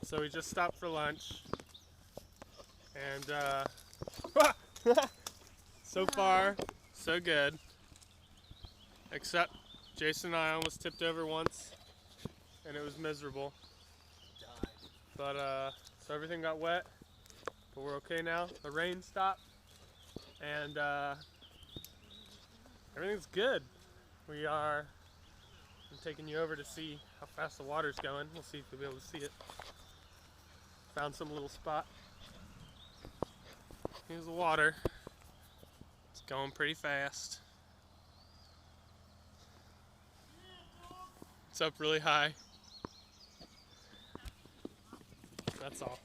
So we just stopped for lunch, and so far, so good. Except Jason and I almost tipped over once, and it was miserable. Died. But so everything got wet, but we're okay now. The rain stopped, and everything's good. I'm taking you over to see how fast the water's going. We'll see if you'll be able to see it. Found some little spot. Here's the water. It's going pretty fast. It's up really high. That's all.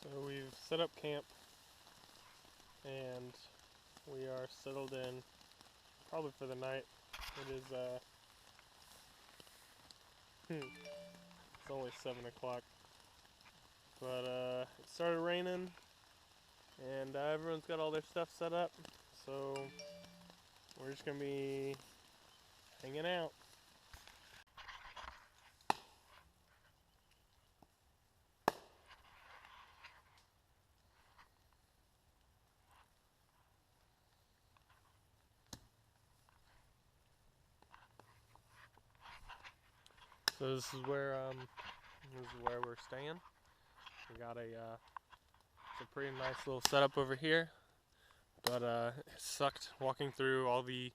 So we've set up camp and we are settled in probably for the night. It is it's only 7 o'clock, but it started raining and everyone's got all their stuff set up, so we're just gonna be hanging out. So this is where we're staying. We got it's a pretty nice little setup over here, but it sucked walking through all the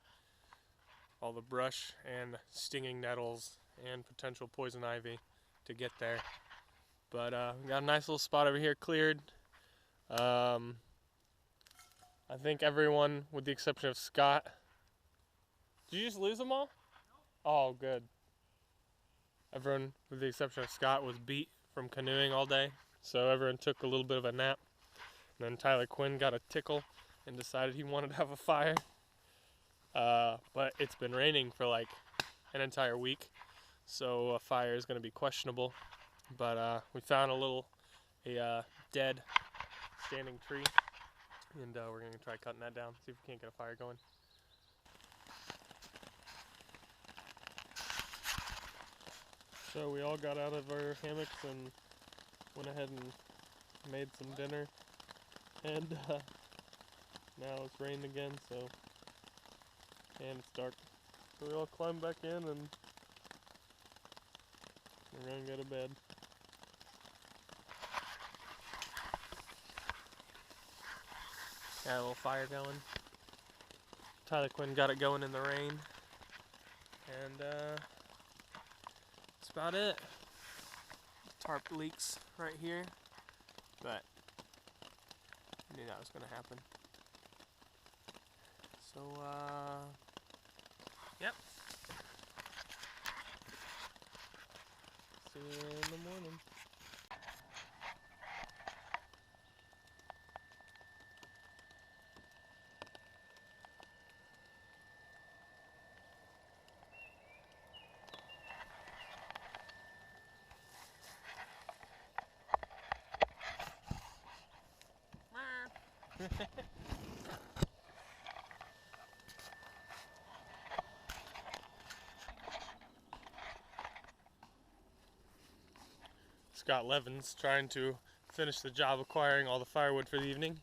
brush and stinging nettles and potential poison ivy to get there. But we got a nice little spot over here cleared. I think everyone, with the exception of Scott. Did you just lose them all? Oh, good. Everyone, with the exception of Scott, was beat from canoeing all day, so everyone took a little bit of a nap. And then Tyler Quinn got a tickle and decided he wanted to have a fire. But it's been raining for like an entire week, so a fire is going to be questionable. But we found a dead standing tree, and we're going to try cutting that down, see if we can't get a fire going. So we all got out of our hammocks and went ahead and made some dinner, and now it's raining again, and it's dark. So we all climbed back in and we're gonna go to bed. Got a little fire going. Tyler Quinn got it going in the rain, and that's about it. Tarp leaks right here, but I knew that was gonna happen. So yep. See you in the morning. Scott Levin's trying to finish the job acquiring all the firewood for the evening.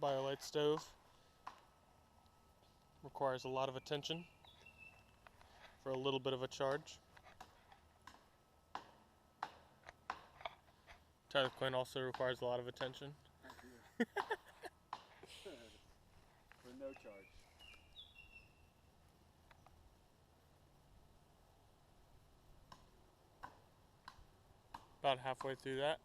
BioLite stove. requires a lot of attention for a little bit of a charge. Tyler Quinn also requires a lot of attention. For no charge. About halfway through that.